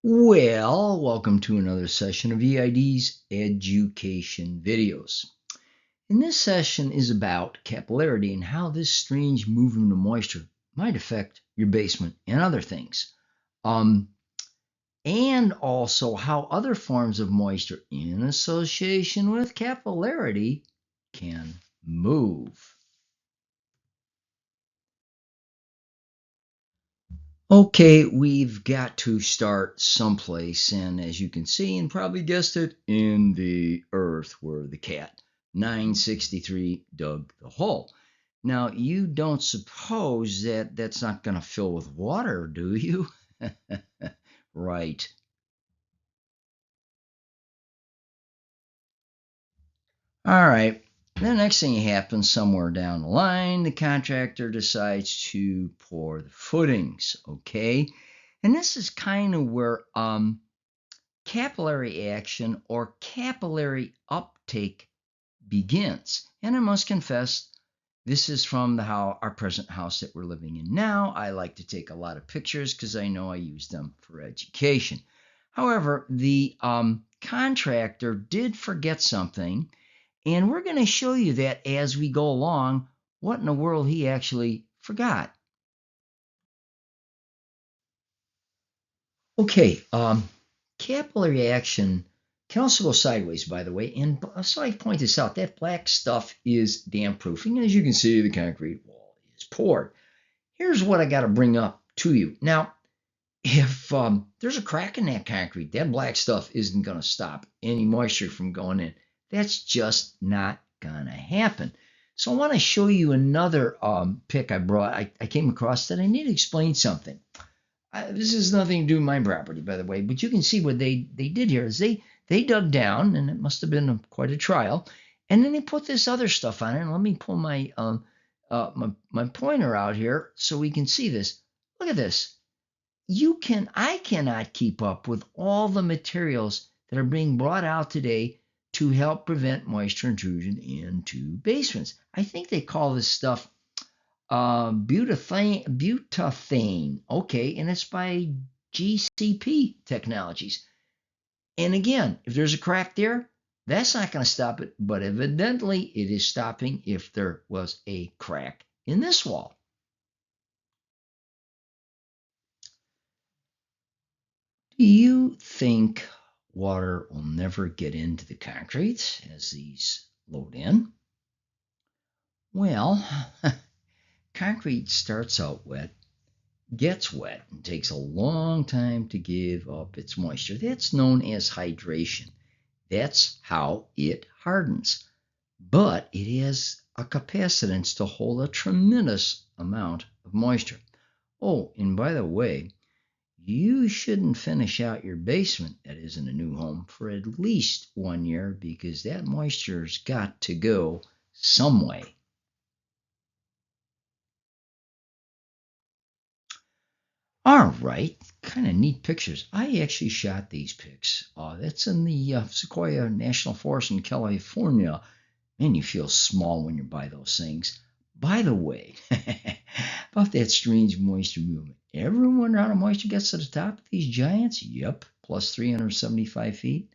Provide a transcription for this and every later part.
Well, welcome to another session of EID's education videos. And this session is about capillarity and how this strange movement of moisture might affect your basement and other things. And also how other forms of moisture in association with capillarity can move. Okay, we've got to start someplace, and as you can see, and probably guessed it, in the earth where the cat 963 dug the hole. Now, you don't suppose that that's not going to fill with water, do you? Right. All right. The next thing happens somewhere down the line, the contractor decides to pour the footings, okay? And this is kind of where capillary action or capillary uptake begins. And I must confess, this is from our present house that we're living in now. I like to take a lot of pictures because I know I use them for education. However, the contractor did forget something, and we're going to show you that as we go along, what in the world he actually forgot. Okay, capillary action can also go sideways, by the way. And so I point this out, that black stuff is damp proofing. As you can see, the concrete wall is poured. Here's what I got to bring up to you. Now, if there's a crack in that concrete, that black stuff isn't going to stop any moisture from going in. That's just not going to happen. So I want to show you another pic I brought. I came across that I need to explain something. This has nothing to do with my property, by the way, but you can see what they did here is they dug down, and it must have been quite a trial, and then they put this other stuff on it. And let me pull my my pointer out here so we can see this. Look at this. I cannot keep up with all the materials that are being brought out today to help prevent moisture intrusion into basements. I think they call this stuff butathane. Okay, and it's by GCP Technologies. And again, if there's a crack there, that's not going to stop it, but evidently it is stopping if there was a crack in this wall. Do you think water will never get into the concrete as these load in? Well, concrete starts out wet, gets wet, and takes a long time to give up its moisture. That's known as hydration. That's how it hardens. But it has a capacitance to hold a tremendous amount of moisture. Oh, and by the way, you shouldn't finish out your basement that isn't a new home for at least 1 year because that moisture's got to go some way. All right, kind of neat pictures. I actually shot these pics. That's in the Sequoia National Forest in California. Man, you feel small when you buy those things. By the way, about that strange moisture movement. Ever wonder how the moisture gets to the top of these giants? Yep, plus 375 feet.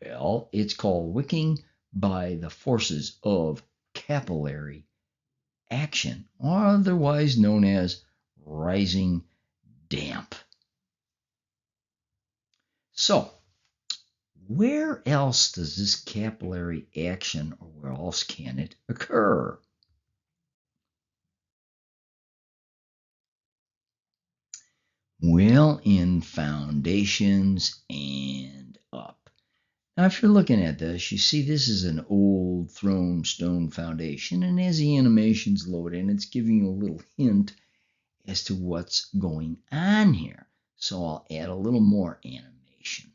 Well, it's called wicking by the forces of capillary action, otherwise known as rising damp. So, where else does this capillary action, or where else can it occur? Well, in foundations and up. Now, if you're looking at this, you see this is an old thrown stone foundation, and as the animations load in, it's giving you a little hint as to what's going on here. So I'll add a little more animation.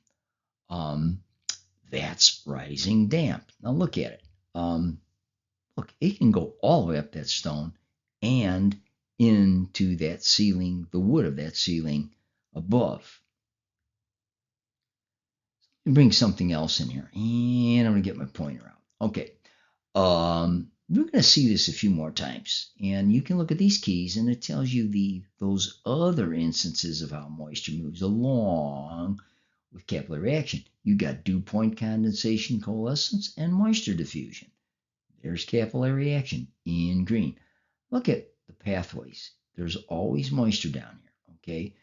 That's rising damp. Now look at it. Look, it can go all the way up that stone and into that ceiling, the wood of that ceiling above. Let me bring something else in here, and I'm gonna get my pointer out. Okay. We're going to see this a few more times, and you can look at these keys, and it tells you those other instances of how moisture moves along with capillary action. You got dew point condensation, coalescence, and moisture diffusion. There's capillary action in green. Look at the pathways. There's always moisture down here, okay?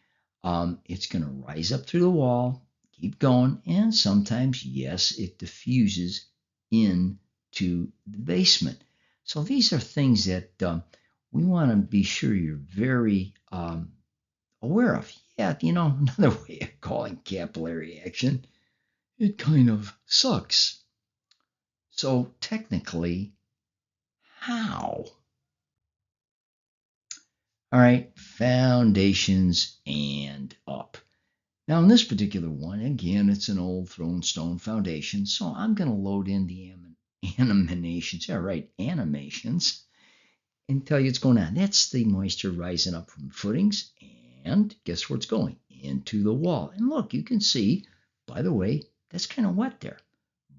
It's going to rise up through the wall, keep going, and sometimes, yes, it diffuses into the basement. So these are things that we want to be sure you're very aware of. Yeah, another way of calling capillary action, it kind of sucks. So technically, how? All right, foundations and up. Now in this particular one, again, it's an old thrown stone foundation, so I'm going to load in the animations, animations, and tell you what's going on. That's the moisture rising up from footings, and guess where it's going? Into the wall. And look, you can see, by the way, that's kind of wet there.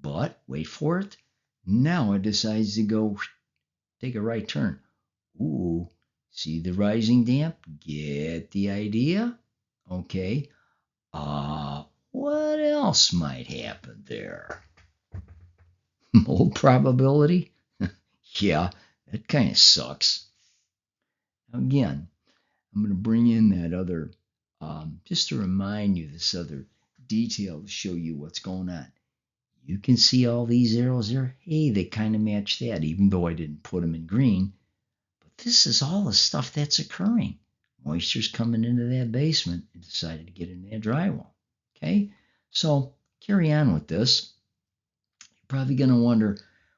But wait for it. Now it decides to go take a right turn. Ooh, see the rising damp? Get the idea? Okay. What else might happen there? Mold probability? Yeah, that kind of sucks. Again, I'm going to bring in that other, just to remind you, this other detail to show you what's going on. You can see all these arrows there. Hey, they kind of match that, even though I didn't put them in green. But this is all the stuff that's occurring. Moisture's coming into that basement and decided to get in that drywall. Okay, so carry on with this. You're probably going to wonder,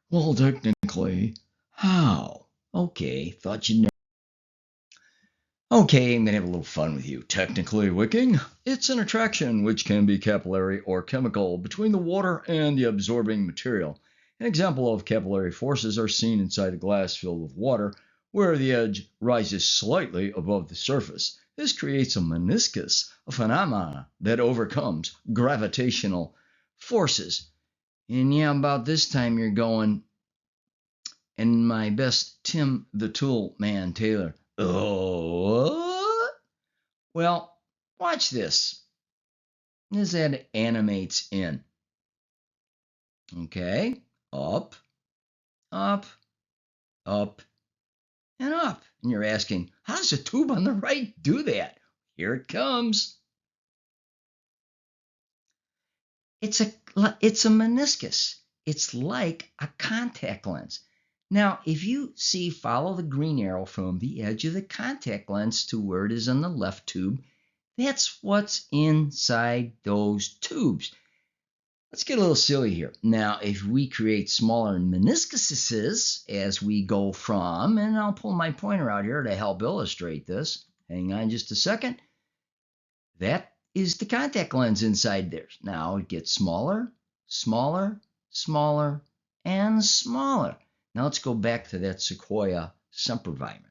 well, technically, how? Okay, thought you'd know. Okay, I'm going to have a little fun with you. Technically, wicking, it's an attraction which can be capillary or chemical between the water and the absorbing material. An example of capillary forces are seen inside a glass filled with water, where the edge rises slightly above the surface. This creates a meniscus, a phenomenon that overcomes gravitational forces. And yeah, about this time you're going, and my best Tim the Tool Man Taylor. Oh, well, watch this. As that animates in. Okay, up, up, up, and up. And you're asking, how does the tube on the right do that? Here it comes. It's a meniscus. It's like a contact lens. Now, if you see, follow the green arrow from the edge of the contact lens to where it is on the left tube, that's what's inside those tubes. Let's get a little silly here. Now, if we create smaller meniscuses as we go from, and I'll pull my pointer out here to help illustrate this. Hang on just a second. That is the contact lens inside there. Now it gets smaller, smaller, smaller, and smaller. Now let's go back to that Sequoia sempervirens.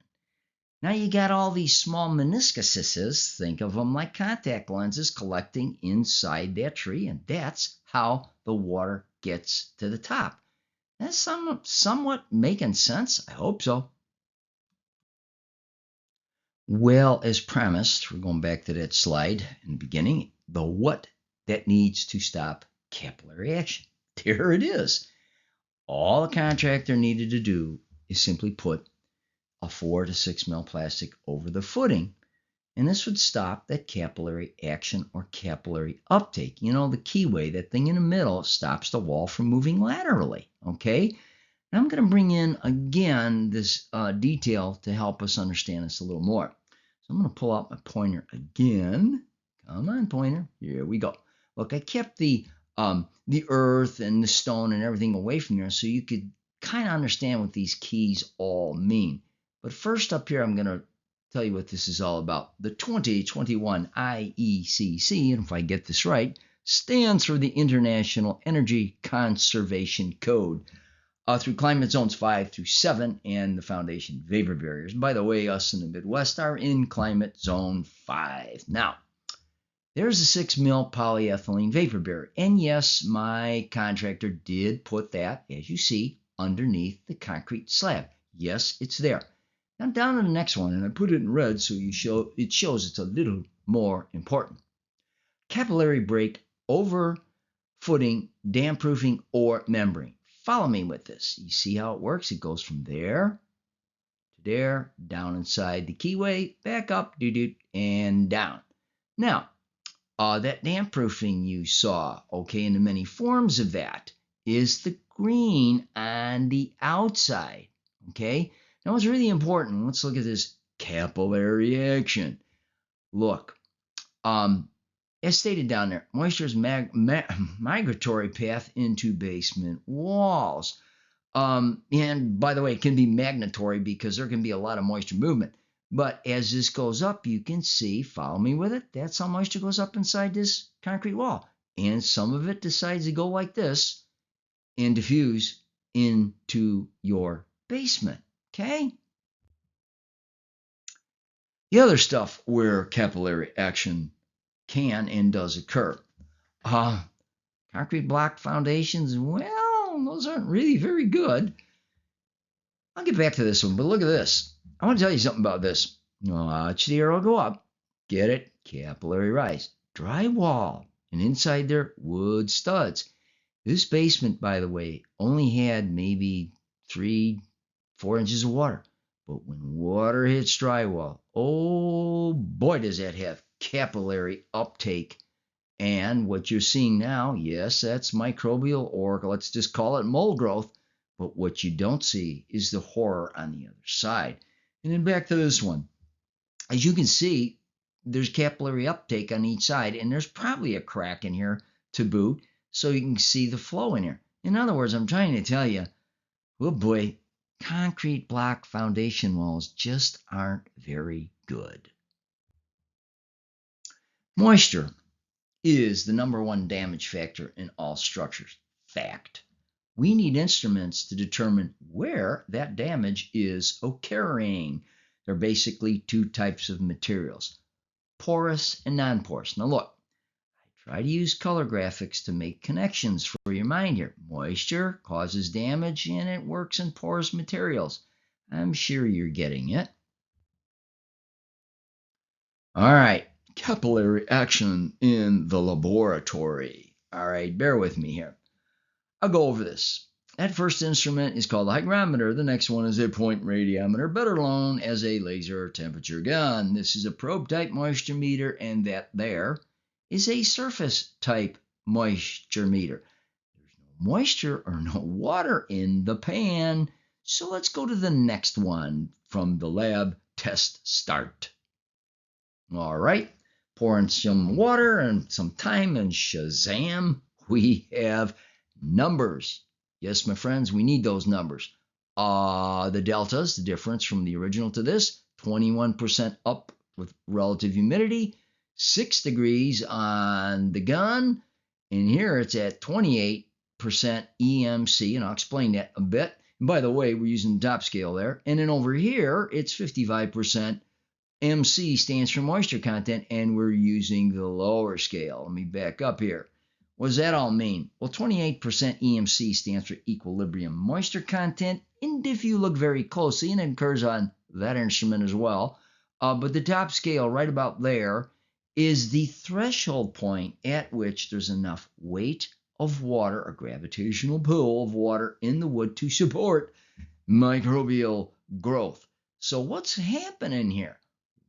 Now you got all these small meniscuses, think of them like contact lenses collecting inside that tree, and that's how the water gets to the top. That's somewhat making sense. I hope so. Well, as promised, we're going back to that slide in the beginning, the what that needs to stop capillary action. There it is. All the contractor needed to do is simply put a 4 to 6 mil plastic over the footing, and this would stop that capillary action or capillary uptake. You know, the keyway, that thing in the middle, stops the wall from moving laterally, okay? Now I'm going to bring in, again, this detail to help us understand this a little more. So I'm going to pull out my pointer again. Come on, pointer. Here we go. Look, I kept the earth and the stone and everything away from there so you could kind of understand what these keys all mean. But first up here, I'm going to tell you what this is all about. The 2021 IECC, and if I get this right, stands for the International Energy Conservation Code. Through climate zones 5 through 7 and the foundation vapor barriers. By the way, us in the Midwest are in climate zone 5. Now, there's a 6 mil polyethylene vapor barrier. And yes, my contractor did put that, as you see, underneath the concrete slab. Yes, it's there. Now down to the next one, and I put it in red so it shows it's a little more important. Capillary break over footing, dam proofing, or membrane. Follow me with this. You see how it works? It goes from there to there, down inside the keyway, back up, and down. Now, that dam proofing you saw, okay, and the many forms of that is the green on the outside, okay? Now, what's really important, let's look at this capillary action. Look, as stated down there, moisture's migratory path into basement walls. And by the way, it can be magnatory because there can be a lot of moisture movement. But as this goes up, you can see, follow me with it, that's how moisture goes up inside this concrete wall. And some of it decides to go like this and diffuse into your basement, okay? The other stuff where capillary action can and does occur. Concrete block foundations, well, those aren't really very good. I'll get back to this one, but look at this. I want to tell you something about this. Watch the arrow go up. Get it? Capillary rise. Drywall. And inside there, wood studs. This basement, by the way, only had maybe 3-4 inches of water. But when water hits drywall, oh boy, does that have capillary uptake. And what you're seeing now, yes, that's microbial, or let's just call it mold growth. But what you don't see is the horror on the other side. And then back to this one. As you can see, there's capillary uptake on each side, and there's probably a crack in here to boot, so you can see the flow in here. In other words, I'm trying to tell you, oh boy, concrete block foundation walls just aren't very good. Moisture is the #1 damage factor in all structures. Fact. We need instruments to determine where that damage is occurring. There are basically 2 types of materials, porous and non-porous. Now look, I try to use color graphics to make connections for your mind here. Moisture causes damage and it works in porous materials. I'm sure you're getting it. All right, capillary action in the laboratory. All right, bear with me here. I'll go over this. That first instrument is called a hygrometer. The next one is a point radiometer, better known as a laser temperature gun. This is a probe type moisture meter, and that there is a surface type moisture meter. There's no moisture or no water in the pan. So let's go to the next one from the lab test start. All right, pour in some water and some time, and shazam, we have numbers. Yes, my friends, we need those numbers. The deltas, the difference from the original to this, 21% up with relative humidity, 6 degrees on the gun, and here it's at 28% EMC, and I'll explain that a bit. And by the way, we're using the top scale there. And then over here, it's 55%. MC stands for moisture content, and we're using the lower scale. Let me back up here. What does that all mean? Well, 28% EMC stands for equilibrium moisture content, and if you look very closely, and it occurs on that instrument as well, but the top scale right about there is the threshold point at which there's enough weight of water, or gravitational pull of water in the wood to support microbial growth. So what's happening here?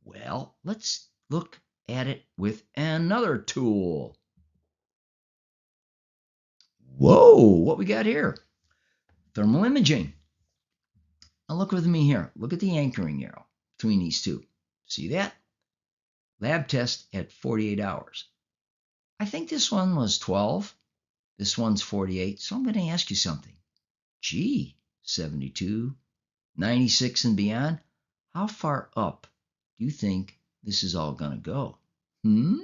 Well, let's look at it with another tool. Whoa, what we got here? Thermal imaging. Now look with me here. Look at the anchoring arrow between these two. See that? Lab test at 48 hours. I think this one was 12. This one's 48. So I'm going to ask you something. Gee, 72, 96 and beyond. How far up do you think this is all going to go? Now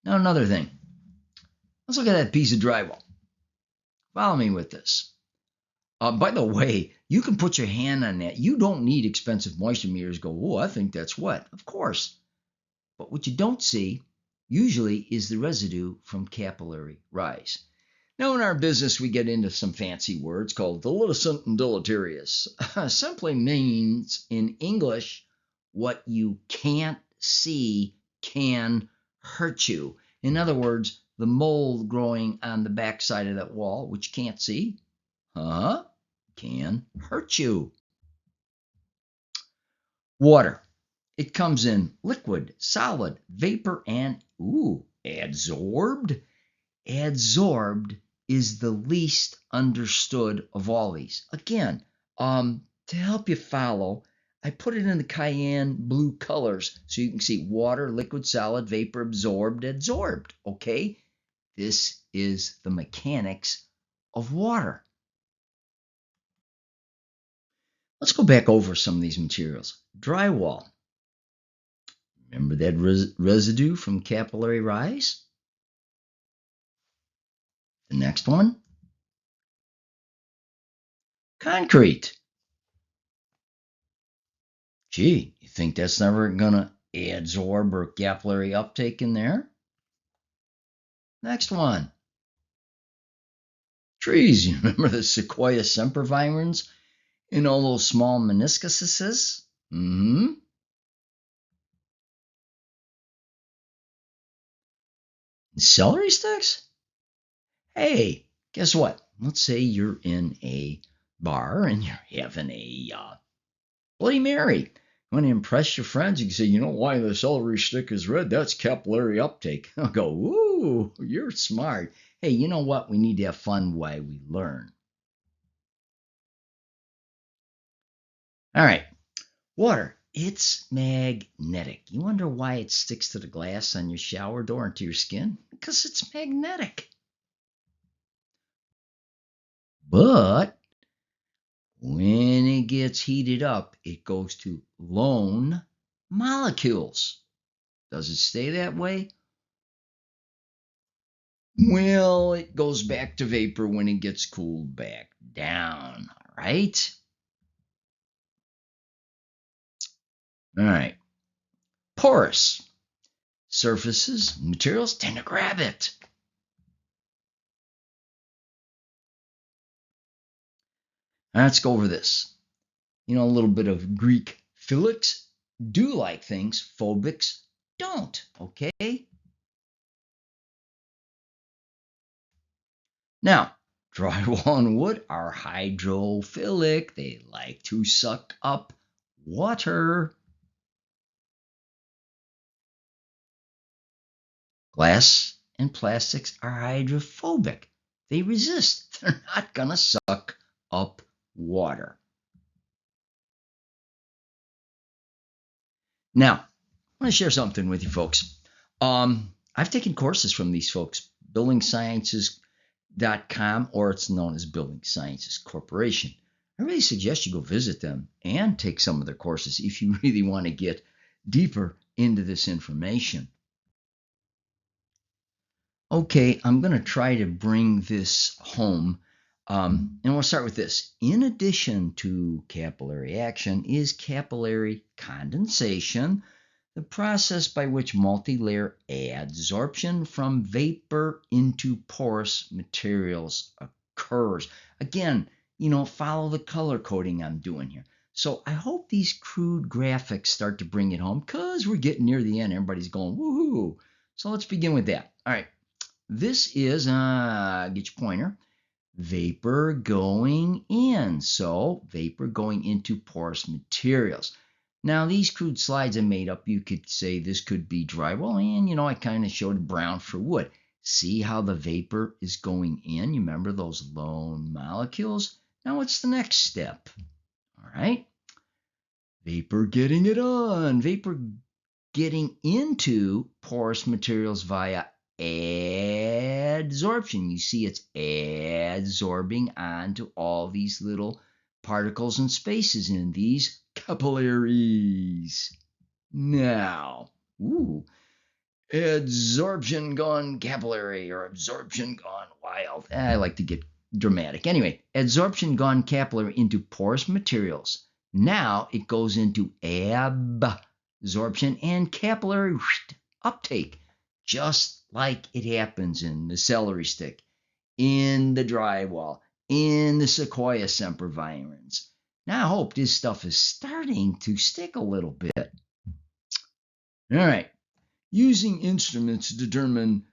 another thing. Let's look at that piece of drywall. Follow me with this. By the way, you can put your hand on that. You don't need expensive moisture meters to go, oh, I think that's wet. Of course. But what you don't see usually is the residue from capillary rise. Now, in our business, we get into some fancy words called dilicent and deleterious. Simply means in English, what you can't see can hurt you. In other words, the mold growing on the backside of that wall, which you can't see, can hurt you. Water. It comes in liquid, solid, vapor, and adsorbed. Adsorbed is the least understood of all these. Again, to help you follow, I put it in the cayenne blue colors so you can see water, liquid, solid, vapor, absorbed, adsorbed. Okay? This is the mechanics of water. Let's go back over some of these materials. Drywall. Remember that residue from capillary rise? The next one. Concrete. Gee, you think that's never going to adsorb or capillary uptake in there? Next one. Trees. You remember the sequoia sempervirens in all those small meniscuses? Celery sticks? Hey, guess what? Let's say you're in a bar and you're having a Bloody Mary. You want to impress your friends? You can say, you know why the celery stick is red? That's capillary uptake. I'll go, ooh, you're smart. Hey, you know what? We need to have fun while we learn. All right. Water. It's magnetic. You wonder why it sticks to the glass on your shower door and to your skin? Because it's magnetic. But when it gets heated up, it goes to lone molecules. Does it stay that way? Well, it goes back to vapor when it gets cooled back down, all right? All right. Porous. Surfaces, materials tend to grab it. Now let's go over this. You know, a little bit of Greek. Philics do like things, phobics don't, okay? Now, drywall and wood are hydrophilic. They like to suck up water. Glass and plastics are hydrophobic. They resist. They're not going to suck up water. Now, I want to share something with you folks. I've taken courses from these folks, buildingsciences.com, or it's known as Building Sciences Corporation. I really suggest you go visit them and take some of their courses if you really want to get deeper into this information. Okay, I'm going to try to bring this home, and we'll start with this. In addition to capillary action is capillary condensation, the process by which multi-layer adsorption from vapor into porous materials occurs. Again, you know, follow the color coding I'm doing here. So I hope these crude graphics start to bring it home because we're getting near the end. Everybody's going, woohoo. So let's begin with that. All right. This is, get your pointer, vapor going in. So vapor going into porous materials. Now, these crude slides I made up, you could say this could be drywall, and, you know, I kind of showed brown for wood. See how the vapor is going in? You remember those lone molecules? Now, what's the next step? All right. Vapor getting it on. Vapor getting into porous materials via adsorption. You see it's adsorbing onto all these little particles and spaces in these capillaries. Now, adsorption gone capillary or absorption gone wild. I like to get dramatic. Anyway, adsorption gone capillary into porous materials. Now it goes into absorption and capillary uptake, just like it happens in the celery stick. in the drywall, in the Sequoia sempervirens. Now I hope this stuff is starting to stick a little bit. All right, using instruments to determine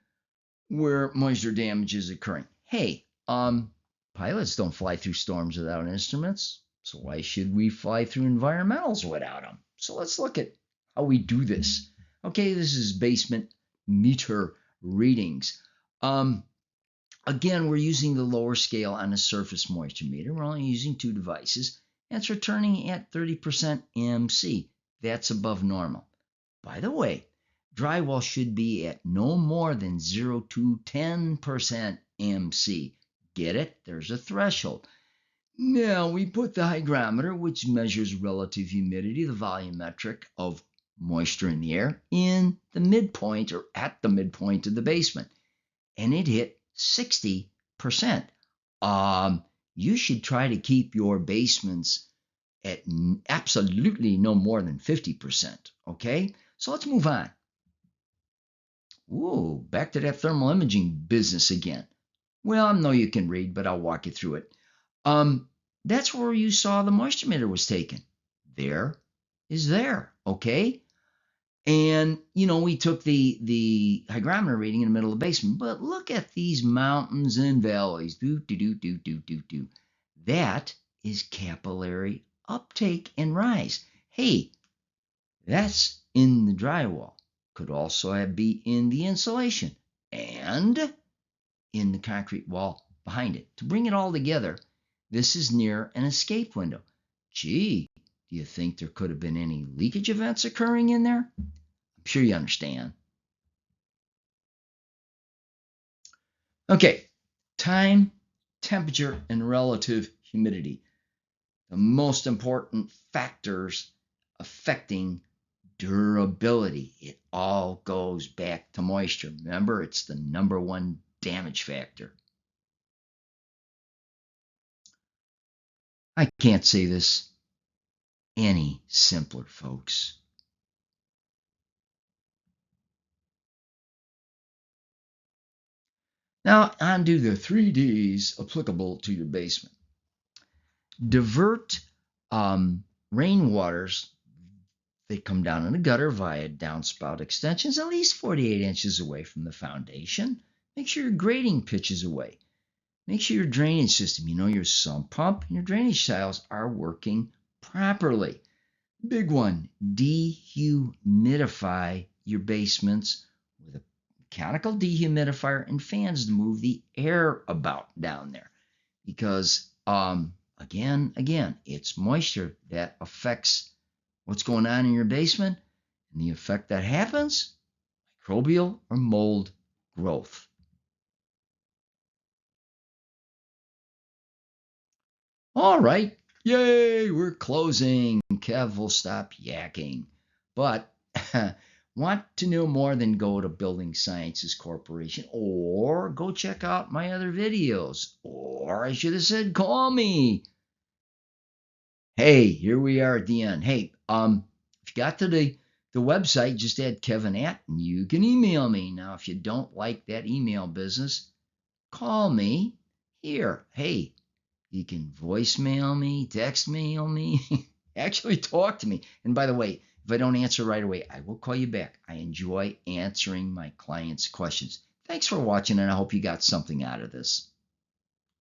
where moisture damage is occurring. Hey, pilots don't fly through storms without instruments, so why should we fly through environmentals without them? So let's look at how we do this. Okay, this is basement meter readings. Again, we're using the lower scale on a surface moisture meter. We're only using 2 devices, and it's returning at 30% MC. That's above normal. By the way, drywall should be at no more than 0 to 10% MC. Get it? There's a threshold. Now we put the hygrometer, which measures relative humidity, the volumetric of moisture in the air, in the midpoint or at the midpoint of the basement. And it hit 60%. You should try to keep your basements at absolutely no more than 50%. Okay? So let's move on. Ooh, back to that thermal imaging business again. Well, I know you can read, but I'll walk you through it. That's where you saw the moisture meter was taken. There is there, okay? And, we took the hygrometer reading in the middle of the basement, but look at these mountains and valleys. Do. That is capillary uptake and rise. Hey, that's in the drywall. Could also be in the insulation and in the concrete wall behind it. To bring it all together, this is near an escape window. Gee, do you think there could have been any leakage events occurring in there? I'm sure you understand. Okay, time, temperature, and relative humidity. The most important factors affecting durability. It all goes back to moisture. Remember, it's the #1 damage factor. I can't say this any simpler, folks. Now, on to the 3 Ds applicable to your basement. Divert rainwaters. They come down in the gutter via downspout extensions at least 48 inches away from the foundation. Make sure your grading pitch is away. Make sure your drainage system, your sump pump and your drainage tiles are working properly. Big one, dehumidify your basements with a mechanical dehumidifier and fans to move the air about down there. Because, again, it's moisture that affects what's going on in your basement. And the effect that happens, microbial or mold growth. All right. Yay, we're closing. Kev will stop yakking. But want to know more, then go to Building Sciences Corporation or go check out my other videos. Or I should have said, call me. Hey, here we are at the end. Hey, if you got to the website, just add Kevin at, and you can email me. Now, if you don't like that email business, call me here. Hey, you can voicemail me, text mail me, actually talk to me. And by the way, if I don't answer right away, I will call you back. I enjoy answering my clients' questions. Thanks for watching, and I hope you got something out of this.